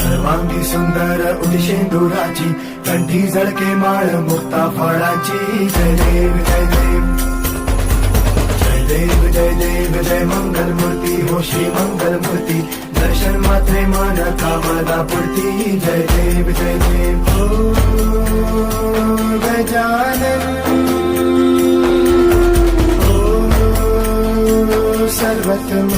सर्वांगी सुंदर उदिशेंदुराची, कंठी झळके माळ मुक्ता फळाची. जय देव जय देव जय देव जय देव जय मंगल मूर्ती हो श्री मंगल मूर्ती. दर्शन मात्रे मन कामना पूर्ती. जय देव जय देव हो गजानन हो सर्वतम.